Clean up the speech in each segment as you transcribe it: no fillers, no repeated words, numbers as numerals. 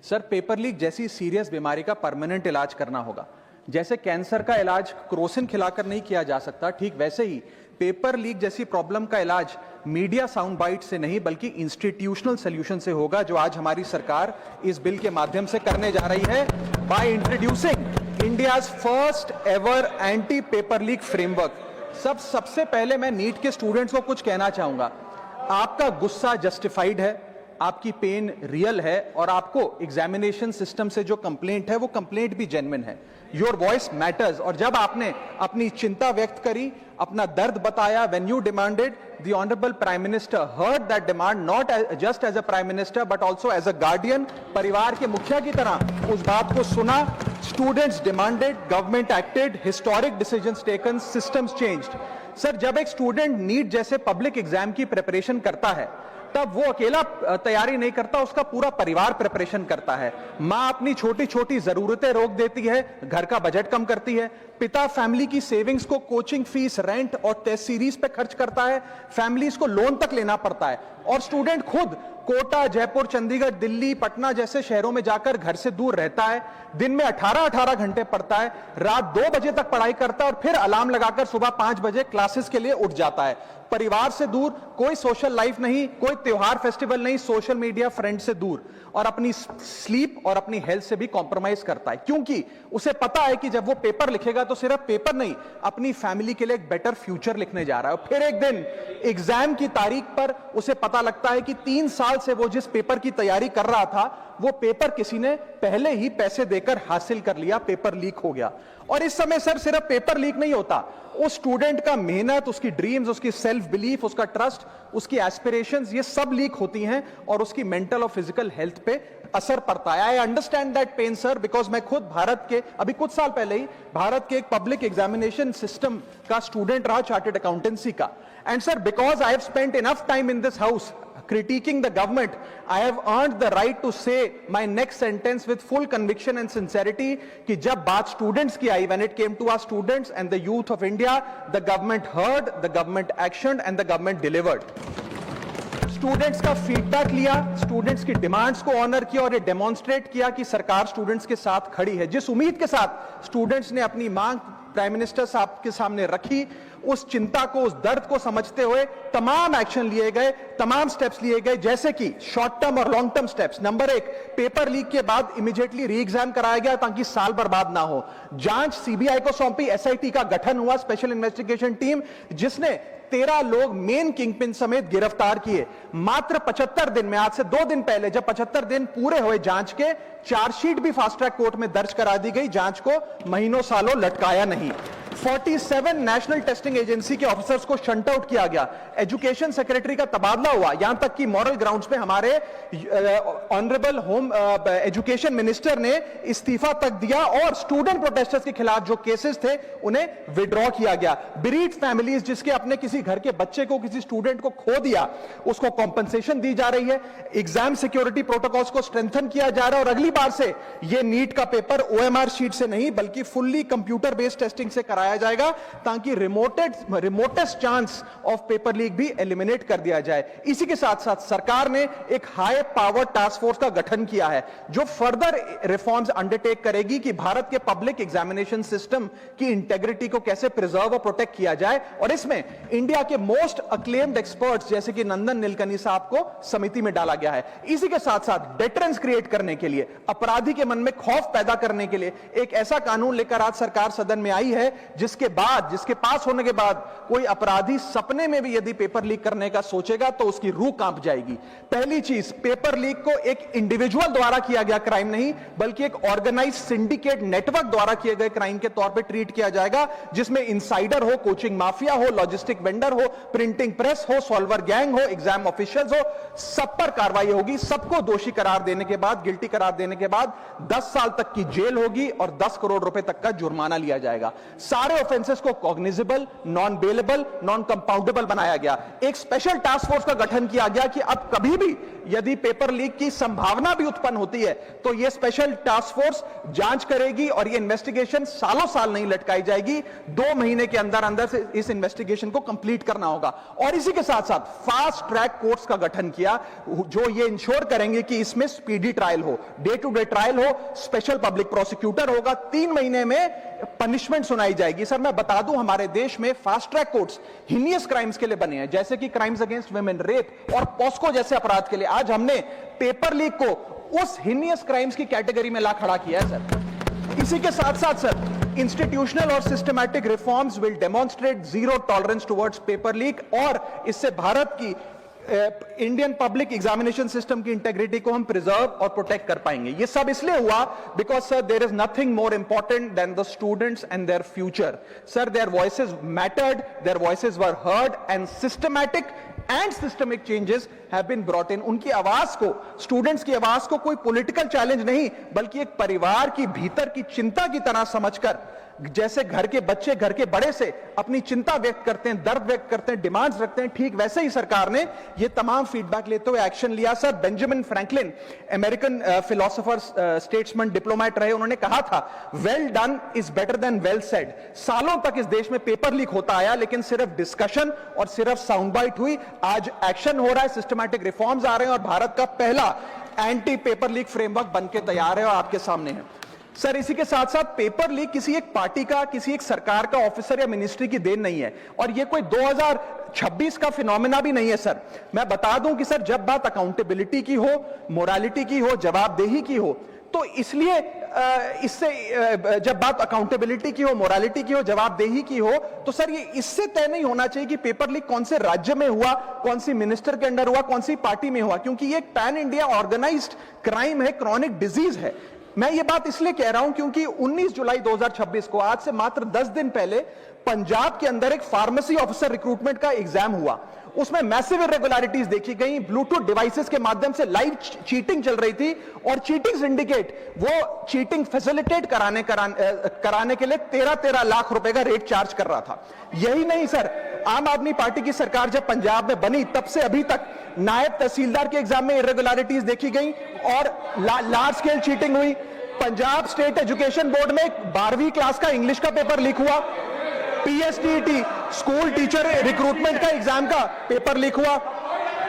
Sir, paper leak जैसी serious बीमारी का परमानेंट इलाज करना होगा। जैसे कैंसर का इलाज क्रोसिन खिलाकर नहीं किया जा सकता, ठीक वैसे ही पेपर लीक जैसी प्रॉब्लम का इलाज मीडिया साउंड बाइट से नहीं बल्कि इंस्टीट्यूशनल सॉल्यूशन से होगा, जो आज हमारी सरकार इस बिल के माध्यम से करने जा रही है by introducing India's first ever anti paper leak framework. सबसे पहले मैं नीट के स्टूडेंट्स को कुछ कहना चाहूंगा। आपका गुस्सा जस्टिफाइड है, आपकी पेन रियल है और आपको एग्जामिनेशन सिस्टम से जो कंप्लेंट है वो कंप्लेंट भी जेन्युइन है। Your voice matters. और जब आपने अपनी चिंता व्यक्त करी, अपना दर्द बताया, when you demanded, the honourable prime minister heard that demand, not just as a prime minister but also as a guardian, परिवार के मुखिया की तरह उस बात को सुना। Students demanded, government acted, historic decisions taken, systems changed. Sir, जब एक स्टूडेंट नीट जैसे पब्लिक एग्जाम की प्रिपरेशन करता है तब वो अकेला तैयारी नहीं करता, उसका पूरा परिवार प्रिपरेशन करता है। मां अपनी छोटी छोटी जरूरतें रोक देती है, घर का बजट कम करती है, पिता फैमिली की सेविंग्स को कोचिंग फीस, रेंट और टेस्ट सीरीज पे खर्च करता है, फैमिलीज को लोन तक लेना पड़ता है। और स्टूडेंट खुद कोटा, जयपुर, चंडीगढ़, दिल्ली, पटना जैसे शहरों में जाकर घर से दूर रहता है, दिन में 18-18 घंटे पढ़ता है, रात 2 बजे तक पढ़ाई करता है और फिर अलार्म लगाकर सुबह 5 बजे क्लासेस के लिए उठ जाता है। परिवार से दूर, कोई सोशल लाइफ नहीं, कोई त्योहार फेस्टिवल नहीं, सोशल मीडिया, फ्रेंड से दूर, और अपनी स्लीप और अपनी हेल्थ से भी कॉम्प्रोमाइज करता है, क्योंकि उसे पता है कि जब वो पेपर लिखेगा तो सिर्फ पेपर नहीं, अपनी फैमिली के लिए एक बेटर फ्यूचर लिखने जा रहा है। और फिर एक दिन एग्जाम की तारीख पर उसे पता लगता है कि 3 साल से वो जिस पेपर की तैयारी कर रहा था वो पेपर किसी ने पहले ही पैसे देकर हासिल कर लिया, पेपर लीक हो गया। और इस समय सर सिर्फ पेपर लीक नहीं होता, उस स्टूडेंट का मेहनत, उसकी ड्रीम्स, उसकी सेल्फ बिलीफ, उसका ट्रस्ट, उसकी एस्पिरेशंस, ये सब लीक होती हैं और उसकी मेंटल और फिजिकल हेल्थ पे असर पड़ता है। I understand that pain sir, because मैं खुद भारत के अभी कुछ साल पहले ही भारत के एक पब्लिक एग्जामिनेशन सिस्टम का स्टूडेंट रहा, चार्टर्ड अकाउंटेंसी का। And sir, because I have spent enough time in this house critiquing the government, I have earned the right to say my next sentence with full conviction and sincerity कि जब बात students की आई, when it came to our students and the youth of India, the government heard, the government actioned and the government delivered. Students का feedback लिया, students की demands को honour किया और ये डेमोन्स्ट्रेट किया कि सरकार स्टूडेंट्स के साथ खड़ी है। जिस उम्मीद के साथ स्टूडेंट्स ने अपनी मांग प्राइम मिनिस्टर साहब के सामने रखी, उस चिंता को, उस दर्द को समझते हुए तमाम एक्शन लिए गए, तमाम स्टेप्स लिए गए, जैसे कि शॉर्ट टर्म और long term steps. Number 1, paper leak के बाद इमीडिएटली री एग्जाम कराया गया ताकि साल बर्बाद ना हो। जांच सीबीआई को सौंपी, एसआईटी का गठन हुआ, स्पेशल इन्वेस्टिगेशन टीम, जिसने 13 लोग मेन किंगपिन समेत गिरफ्तार किए। मात्र 75 दिन में, आज से 2 दिन पहले जब 75 दिन पूरे हुए जांच के, चार्जशीट भी फास्ट ट्रैक कोर्ट में दर्ज करा दी गई, जांच को महीनों सालों लटकाया नहीं। 47 नेशनल टेस्टिंग एजेंसी के ऑफिसर्स को शंट आउट किया गया, एजुकेशन सेक्रेटरी का तबादला हुआ, यहां तक कि मॉरल ग्राउंड्स पे हमारे ऑनरेबल होम एजुकेशन मिनिस्टर ने इस्तीफा तक दिया और स्टूडेंट प्रोटेस्टर्स के खिलाफ जो केसेस थे उन्हें विड्रॉ किया गया। बेरीड फैमिलीज जिसके अपने किसी घर के बच्चे को, किसी स्टूडेंट को खो दिया, उसको कॉम्पनसेशन दी जा रही है। एग्जाम सिक्योरिटी प्रोटोकॉल्स को स्ट्रेंथन किया जा रहा है और अगली बार से यह नीट का पेपर ओएमआर शीट से नहीं बल्कि फुल्ली कंप्यूटर बेस्ड टेस्टिंग से कराया जाएगा ताकि remotest chance of paper leak भी एलिमिनेट कर दिया जाए। इसी के साथ साथ सरकार ने एक हाई पावर टास्क फोर्स का गठन किया है जो फर्दर रिफॉर्म्स अंडरटेक करेगी कि भारत के पब्लिक एग्जामिनेशन सिस्टम की इंटेग्रिटी को कैसे प्रिजर्व और प्रोटेक्ट किया जाए। और इसमें इंडिया के मोस्ट अक्लेम्ड एक्सपर्ट्स जैसे कि नंदन नीलकनी साहब को समिति में डाला गया है। इसी के साथ साथ डेटरेंस क्रिएट करने के लिए, अपराधी के मन में खौफ पैदा करने के लिए एक ऐसा कानून लेकर आज सरकार सदन में आई है जिसके पास होने के बाद कोई अपराधी सपने में भी यदि पेपर लीक करने का सोचेगा तो उसकी रूह कांप जाएगी। पहली चीज, पेपर लीक को एक इंडिविजुअल द्वारा किया गया क्राइम नहीं बल्कि एक ऑर्गेनाइज्ड सिंडिकेट नेटवर्क द्वारा किए गए क्राइम के तौर पे ट्रीट किया जाएगा, जिसमें इनसाइडर हो, कोचिंग माफिया हो, लॉजिस्टिक वेंडर हो, प्रिंटिंग प्रेस हो, सॉल्वर गैंग हो, एग्जाम ऑफिशियल्स हो, सब पर कार्रवाई होगी। सबको दोषी करार देने के बाद, गिल्टी करार देने के बाद 10 साल तक की जेल होगी और 10 करोड़ रुपए तक का जुर्माना लिया जाएगा। सारे ऑफेंसेस को cognizable, non bailable, non compoundable बनाया गया। एक स्पेशल टास्क फोर्स का गठन किया गया कि अब कभी भी यदि पेपर लीक की संभावना भी उत्पन्न होती है तो यह स्पेशल टास्क फोर्स जांच करेगी और यह इन्वेस्टिगेशन सालों साल नहीं लटकाई जाएगी, 2 महीने के अंदर अंदर से इस इन्वेस्टिगेशन को कंप्लीट करना होगा। और इसी के साथ साथ फास्ट ट्रैक कोर्ट्स का गठन किया जो ये इंश्योर करेंगे कि इसमें स्पीडी ट्रायल हो, डे टू डे ट्रायल हो, स्पेशल पब्लिक प्रोसिक्यूटर होगा, 3 महीने में पनिशमेंट सुनाई जाएगी। सर मैं बता दूं, हमारे देश में fast track courts heinous crimes के लिए बने हैं, जैसे कि क्राइम्स अगेंस्ट वुमेन, रेप और पॉस्को जैसे अपराध के लिए। आज हमने पेपर लीक को उस हिनियस क्राइम्स की कैटेगरी में ला खड़ा किया है सर। इसी के साथ साथ सर इंस्टीट्यूशनल और systematic reforms will demonstrate zero tolerance towards paper leak, और इससे भारत की इंडियन पब्लिक एग्जामिनेशन सिस्टम की इंटेग्रिटी को हम प्रिजर्व और प्रोटेक्ट कर पाएंगे। ये सब इसलिए हुआ because sir there is nothing more important than the students and their future. Sir their voices mattered, their voices were heard and systematic and systemic changes have been brought in. उनकी आवाज को, students की आवाज को कोई political challenge नहीं बल्कि एक परिवार की भीतर की चिंता की तरह समझकर, जैसे घर के बच्चे घर के बड़े से अपनी चिंता व्यक्त करते हैं, दर्द व्यक्त करते हैं, डिमांड्स रखते हैं, ठीक वैसे ही सरकार ने ये तमाम फीडबैक लेते हुए एक्शन लिया। Sir Benjamin Franklin American philosopher, statesman, diplomat रहे, उन्होंने कहा था well done is better than well said. सालों तक इस देश में पेपर लीक होता आया लेकिन सिर्फ डिस्कशन और सिर्फ साउंड बाइट हुई। आज एक्शन हो रहा है, सिस्टमैटिक रिफॉर्म्स आ रहे हैं और भारत का पहला एंटी पेपर लीक फ्रेमवर्क बनके तैयार है और आपके सामने है। सर इसी के साथ साथ पेपर लीक किसी एक पार्टी का, किसी एक सरकार का ऑफिसर या मिनिस्ट्री की देन नहीं है और ये कोई 2026 का फिनोमेना भी नहीं है। सर मैं बता दूं कि सर जब बात अकाउंटेबिलिटी की हो, मोरालिटी की हो, जवाबदेही की हो, तो इसलिए जब बात अकाउंटेबिलिटी की हो, मोरालिटी की हो, जवाबदेही की हो, तो सर ये इससे तय नहीं होना चाहिए कि पेपर लीक कौन से राज्य में हुआ, कौन सी मिनिस्टर के अंडर हुआ, कौन सी पार्टी में हुआ, क्योंकि ये एक पैन इंडिया ऑर्गेनाइज्ड क्राइम है, क्रॉनिक डिजीज है। मैं ये बात इसलिए कह रहा हूं क्योंकि 19 जुलाई 2026 को, आज से मात्र 10 दिन पहले, पंजाब के अंदर एक फार्मेसी ऑफिसर रिक्रूटमेंट का एग्जाम हुआ। उसमें मैसिव इरेगुलरिटीज देखी गई, ब्लूटूथ डिवाइसेस के माध्यम से लाइव चीटिंग चल रही थी और चीटिंग सिंडिकेट वो चीटिंग फैसिलिटेट कराने के लिए 13 लाख रुपए का रेट चार्ज कर रहा था। यही नहीं सर, आम आदमी पार्टी की सरकार जब पंजाब में बनी तब से अभी तक नायब तहसीलदार के एग्जाम में इरेगुलरिटीज देखी गई और लार्ज स्केल चीटिंग हुई। पंजाब स्टेट एजुकेशन बोर्ड में 12वीं क्लास का इंग्लिश का पेपर लीक हुआ, पीएसटीटी स्कूल टीचर रिक्रूटमेंट का एग्जाम का पेपर लीक हुआ,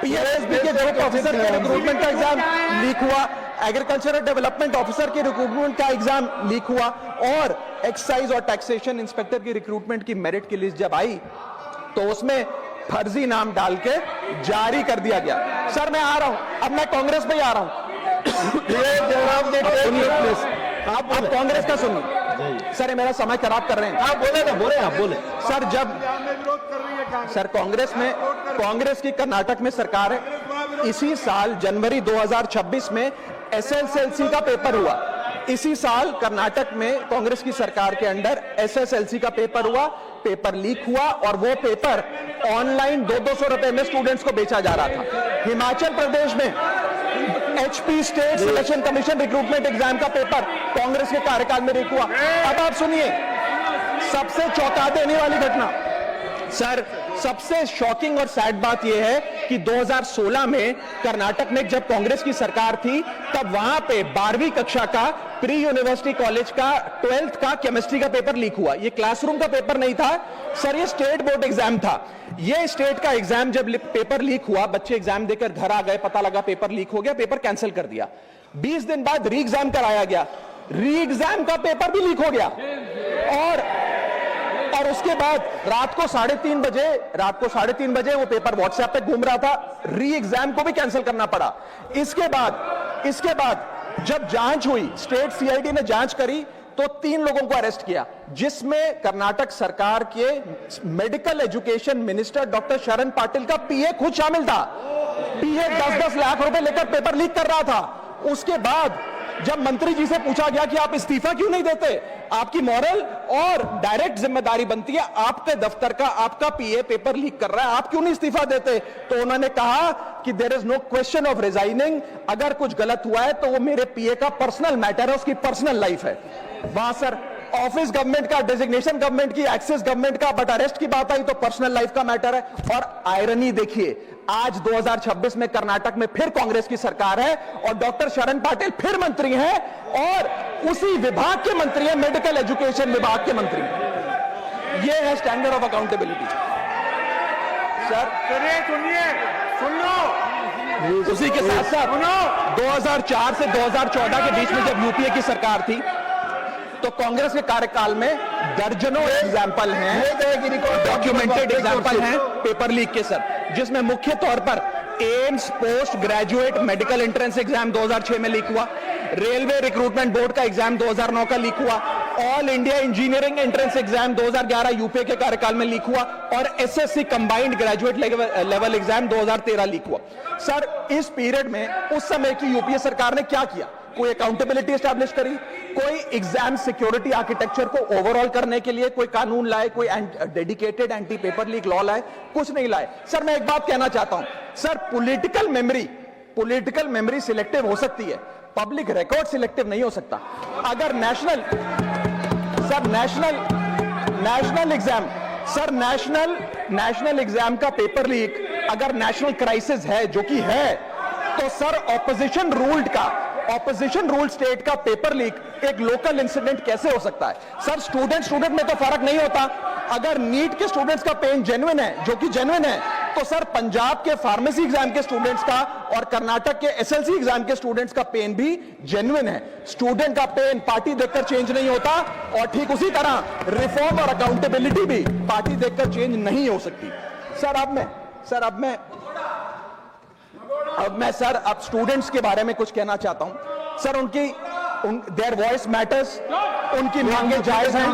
पीएसएसबी के ग्रुप ऑफिसर के रिक्रूटमेंट का एग्जाम लीक हुआ, एग्रीकल्चरल डेवलपमेंट ऑफिसर के रिक्रूटमेंट का एग्जाम लीक हुआ और एक्साइज और टैक्सेशन इंस्पेक्टर की रिक्रूटमेंट की मेरिट की लिस्ट जब आई तो उसमें फर्जी नाम डाल के जारी कर दिया गया। सर मैं आ रहा हूं, अब मैं कांग्रेस पे आ रहा हूं। आप कांग्रेस का सुनिए सर, ये मेरा समय खराब कर रहे हैं। आप बोले ना, बोले सर जब सर कांग्रेस की कर्नाटक में सरकार है, इसी साल जनवरी 2026 में एसएसएलसी का पेपर हुआ। इसी साल कर्नाटक में कांग्रेस की सरकार के अंडर एसएसएलसी का पेपर हुआ, पेपर लीक हुआ और वो पेपर ऑनलाइन 200 रुपए में स्टूडेंट्स को बेचा जा रहा था। हिमाचल प्रदेश में HP state selection commission recruitment exam का पेपर कांग्रेस के कार्यकाल में लीक हुआ। अब आप सुनिए सबसे चौंका देने वाली घटना, सर सबसे शॉकिंग और सैड बात यह है कि 2016 में कर्नाटक में जब कांग्रेस की सरकार थी तब वहां पे 12वीं कक्षा का प्री यूनिवर्सिटी कॉलेज का 12th का केमिस्ट्री का पेपर लीक हुआ। ये क्लासरूम का पेपर नहीं था सर, ये स्टेट बोर्ड एग्जाम था। ये स्टेट का एग्जाम जब पेपर लीक हुआ, बच्चे एग्जाम देकर घर आ गए, पता लगा पेपर लीक हो गया, पेपर कैंसिल कर दिया। 20 दिन बाद री एग्जाम कराया गया, री एग्जाम का पेपर भी लीक हो गया और उसके बाद रात को 3:30 बजे वो पेपर व्हाट्सएप पे घूम रहा था, री एग्जाम को भी कैंसिल करना पड़ा। इसके बाद जब जांच हुई, स्टेट सीआईडी ने जांच करी तो 3 लोगों को अरेस्ट किया, जिसमें कर्नाटक सरकार के मेडिकल एजुकेशन मिनिस्टर डॉक्टर शरण पाटिल का पीए खुद शामिल था। पीए 10-10 लाख रुपए लेकर पेपर लीक कर रहा था। उसके बाद जब मंत्री जी से पूछा गया कि आप इस्तीफा क्यों नहीं देते, आपकी मॉरल और डायरेक्ट जिम्मेदारी बनती है, आपके दफ्तर का आपका पीए पेपर लीक कर रहा है, आप क्यों नहीं इस्तीफा देते, तो उन्होंने कहा कि there is no question of resigning, अगर कुछ गलत हुआ है तो वो मेरे पीए का पर्सनल मैटर है, उसकी पर्सनल लाइफ है। वहां सर ऑफिस गवर्नमेंट का, डेजिग्नेशन गवर्नमेंट की, एक्सेस गवर्नमेंट का, बट अरेस्ट की बात आई तो पर्सनल लाइफ का मैटर है। और आयरनी देखिए, आज 2026 में कर्नाटक में फिर कांग्रेस की सरकार है और डॉक्टर शरण पाटिल फिर मंत्री हैं और उसी विभाग के मंत्री हैं, मेडिकल एजुकेशन विभाग के मंत्री। ये है स्टैंडर्ड ऑफ अकाउंटेबिलिटी। सर सुन लो, उसी के साथ साथ 2004 से 2014 के बीच में जब यूपीए की सरकार थी तो कांग्रेस के कार्यकाल में दर्जनों एग्जाम्पल हैं, डॉक्यूमेंटेड एग्जाम्पल हैं पेपर लीक के सर, जिसमें मुख्य तौर पर AIIMS post graduate medical entrance exam 2006 में लीक हुआ, रेलवे रिक्रूटमेंट बोर्ड का एग्जाम 2009 का लीक हुआ, all India engineering entrance exam 2011 UPA के कार्यकाल में लीक हुआ और SSC combined graduate level exam 2013 leak हुआ। सर इस पीरियड में उस समय की यूपीए सरकार ने क्या किया? कोई अकाउंटेबिलिटी एस्टैब्लिश करी, कोई एग्जाम सिक्योरिटी आर्किटेक्चर को ओवरऑल करने के लिए कोई कानून लाए, कोई dedicated anti paper leak law लाए? कुछ नहीं लाए। सर मैं एक बात कहना चाहता हूं, सर पॉलिटिकल मेमोरी सिलेक्टिव हो सकती है, पब्लिक रिकॉर्ड सिलेक्टिव नहीं हो सकता। अगर नेशनल एग्जाम का पेपर लीक अगर नेशनल क्राइसिस है, जो कि है, तो सर ऑपोजिशन रूल्ड स्टेट का पेपर लीक एक लोकल इंसिडेंट कैसे हो सकता है? सर स्टूडेंट में तो फर्क नहीं होता। अगर नीट के स्टूडेंट्स का पेन जेन्युइन है, जो कि जेन्युइन है, तो सर पंजाब के फार्मेसी एग्जाम के स्टूडेंट्स का और कर्नाटक के एसएलसी एग्जाम के स्टूडेंट्स का पेन भी जेन्युइन है। स्टूडेंट का पेन पार्टी देखकर चेंज नहीं होता और ठीक उसी तरह रिफॉर्म और अकाउंटेबिलिटी भी पार्टी देखकर चेंज नहीं हो सकती। अब मैं स्टूडेंट्स के बारे में कुछ कहना चाहता हूं। सर देयर वॉइस मैटर्स, उनकी मांगे जायज हैं।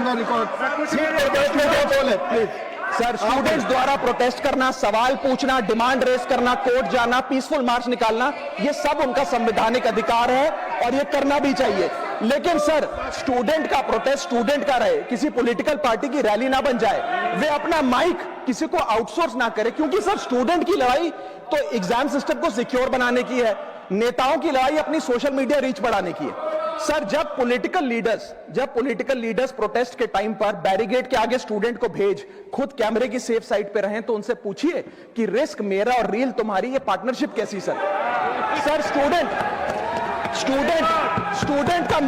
सर स्टूडेंट्स द्वारा प्रोटेस्ट करना, सवाल पूछना, डिमांड रेस करना, कोर्ट जाना, पीसफुल मार्च निकालना, ये सब उनका संवैधानिक अधिकार है और ये करना भी चाहिए। लेकिन सर स्टूडेंट का प्रोटेस्ट स्टूडेंट का रहे, किसी पॉलिटिकल पार्टी की रैली ना बन जाए, वे अपना माइक किसी को आउटसोर्स ना करे, क्योंकि सर स्टूडेंट की लड़ाई तो एग्जाम सिस्टम को सिक्योर बनाने की है, नेताओं की लड़ाई अपनी सोशल मीडिया रीच बढ़ाने की है। सर जब पॉलिटिकल लीडर्स प्रोटेस्ट के टाइम पर बैरिकेड के आगे स्टूडेंट को भेज खुद कैमरे की सेफ साइड पे रहें, तो उनसे पूछिए कि रिस्क मेरा और रील तुम्हारी, ये पार्टनरशिप कैसी? सर स्टूडेंट का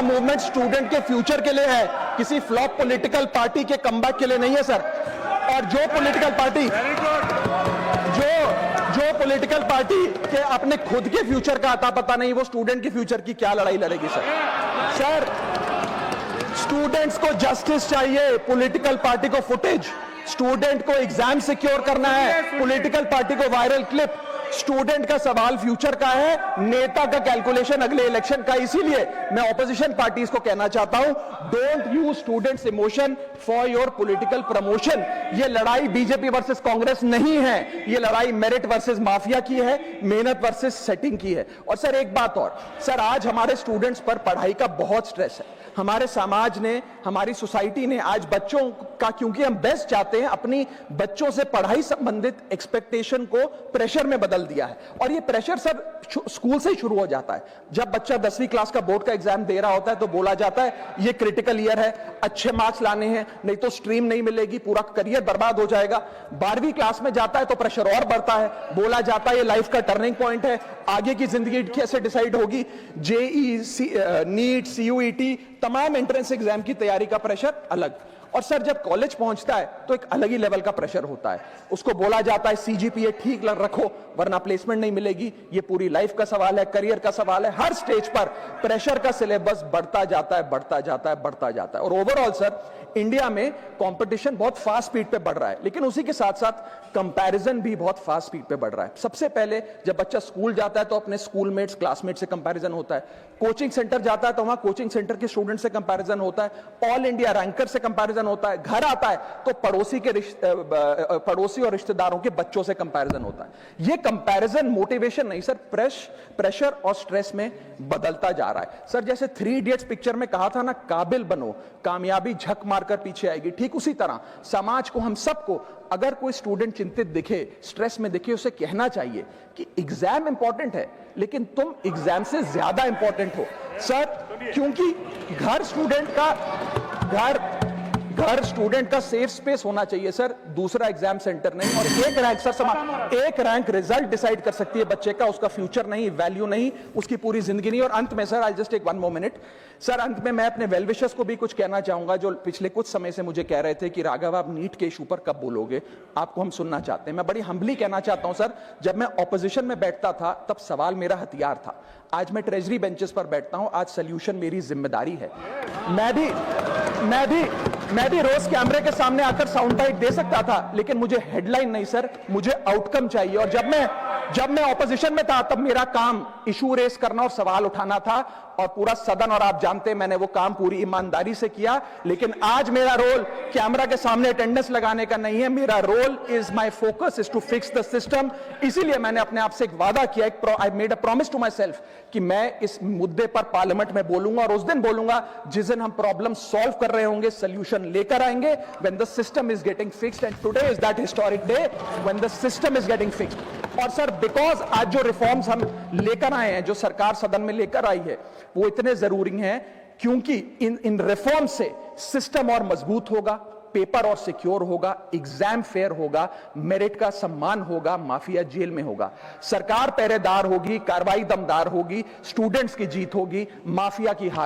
मूवमेंट स्टूडेंट के फ्यूचर के लिए है, किसी फ्लॉप पॉलिटिकल पार्टी के कमबैक के लिए नहीं है सर। और जो पॉलिटिकल पार्टी के अपने खुद के फ्यूचर का अता पता नहीं, वो स्टूडेंट के फ्यूचर की क्या लड़ाई लड़ेगी? सर स्टूडेंट्स को जस्टिस चाहिए, पॉलिटिकल पार्टी को फुटेज। स्टूडेंट को एग्जाम सिक्योर करना है, पॉलिटिकल पार्टी को वायरल क्लिप। स्टूडेंट का सवाल फ्यूचर का है, नेता का कैलकुलेशन अगले इलेक्शन का। इसीलिए मैं ऑपोजिशन पार्टीज को कहना चाहता हूं, don't use students emotion for your political promotion. ये लड़ाई बीजेपी वर्सेस कांग्रेस नहीं है, ये लड़ाई मेरिट वर्सेस माफिया की है, मेहनत वर्सेस सेटिंग की है। और सर एक बात और, सर आज हमारे स्टूडेंट्स पर पढ़ाई का बहुत स्ट्रेस है। हमारे समाज ने, हमारी सोसाइटी ने आज बच्चों का, क्योंकि हम बेस्ट चाहते हैं, अपनी बच्चों से पढ़ाई संबंधित एक्सपेक्टेशन को प्रेशर में बदल दिया है। और ये प्रेशर सब स्कूल से ही शुरू हो जाता है। जब बच्चा 10वीं क्लास का बोर्ड का एग्जाम दे रहा होता है तो बोला जाता है ये क्रिटिकल ईयर है, अच्छे मार्क्स लाने हैं, नहीं तो स्ट्रीम नहीं मिलेगी, पूरा करियर बर्बाद हो जाएगा। 12वीं क्लास में जाता है तो प्रेशर और बढ़ता है, बोला जाता है ये लाइफ का टर्निंग पॉइंट है, आगे की जिंदगी कैसे डिसाइड होगी। जेई, नीट, सीयूईटी, तमाम एंट्रेंस एग्जाम की तैयारी का प्रेशर अलग। और सर जब कॉलेज पहुंचता है तो एक अलग ही लेवल का प्रेशर होता है। उसको बोला जाता है सीजीपीए ठीक रखो वरना प्लेसमेंट नहीं मिलेगी। ये पूरी लाइफ का सवाल है, करियर का सवाल है। हर स्टेज पर प्रेशर का सिलेबस बढ़ता जाता है। और ओवरऑल सर इंडिया में कंपटीशन बहुत फास्ट स्पीड पे बढ़ रहा है, लेकिन उसी के साथ साथ कंपैरिजन भी बहुत फास्ट स्पीड पे बढ़ रहा है। सबसे पहले जब बच्चा स्कूल जाता है तो अपने स्कूलमेट्स, क्लासमेट से कंपैरिजन होता है। कोचिंग सेंटर जाता है तो वहां कोचिंग सेंटर के स्टूडेंट से कंपैरिजन होता है। ऑल इंडिया रैंकर से कंपैरिजन होता है। घर आता है तो पड़ोसी और रिश्तेदारों के बच्चों से कंपैरिजन होता है। ये कंपैरिजन मोटिवेशन नहीं सर, प्रेशर और स्ट्रेस में बदलता जा रहा है। सर जैसे 3 इडियट्स पिक्चर में कहा था ना, काबिल बनो, कामयाबी झक मारकर पीछे आएगी, ठीक उसी तरह समाज को, हम सबको, अगर कोई स्टूडेंट चिंतित दिखे, स्ट्रेस में दिखे, उसे कहना चाहिए कि एग्जाम इंपॉर्टेंट है लेकिन तुम एग्जाम से ज्यादा इंपॉर्टेंट हो। सर क्योंकि घर स्टूडेंट का सेफ स्पेस होना चाहिए सर, दूसरा एग्जाम सेंटर नहीं। और एक रैंक सर, एक रैंक रिजल्ट डिसाइड कर सकती है बच्चे का, उसका फ्यूचर नहीं, वैल्यू नहीं, उसकी पूरी जिंदगी नहीं। और अंत में sir, I just take 1 more minute sir, अंत में मैं अपने वेल विशर्स को भी कुछ कहना चाहूंगा, जो पिछले कुछ समय से मुझे कह रहे थे कि राघव आप नीट के इशू पर कब बोलोगे, आपको हम सुनना चाहते हैं। मैं बड़ी हम्बली कहना चाहता हूं सर, जब मैं ऑपोजिशन में बैठता था तब सवाल मेरा हथियार था, आज मैं ट्रेजरी बेंचेस पर बैठता हूं, आज सोल्यूशन मेरी जिम्मेदारी है। मैं भी रोज कैमरे के सामने आकर साउंड बाइट दे सकता था, लेकिन मुझे हेडलाइन नहीं सर, मुझे आउटकम चाहिए। और जब मैं ऑपोजिशन में था तब मेरा काम इशू रेस करना और सवाल उठाना था, और पूरा सदन और आप जानते हैं मैंने वो काम पूरी ईमानदारी से किया। लेकिन आज मेरा रोल कैमरा के सामने अटेंडेंस लगाने का नहीं है, मेरा role is my focus is to fix the system. इसीलिए मैंने अपने आप से एक वादा किया, I made a promise to myself कि मैं इस मुद्दे पर पार्लियामेंट में बोलूंगा, और उस दिन बोलूंगा जिस दिन हम प्रॉब्लम सॉल्व कर रहे होंगे, सोल्यूशन लेकर आएंगे, when the system is getting fixed. And today is that historic day when the system is getting fixed. और सर, बिकॉज आज जो रिफॉर्म्स हम लेकर आए हैं, जो सरकार सदन में लेकर आई है, वो इतने जरूरी हैं क्योंकि इन रिफॉर्म से सिस्टम और मजबूत होगा, पेपर और सिक्योर होगा, एग्जाम फेयर होगा, मेरिट का सम्मान होगा, माफिया जेल में होगा, सरकार पहरेदार होगी, कार्रवाई दमदार होगी, स्टूडेंट्स की जीत होगी, माफिया की हार।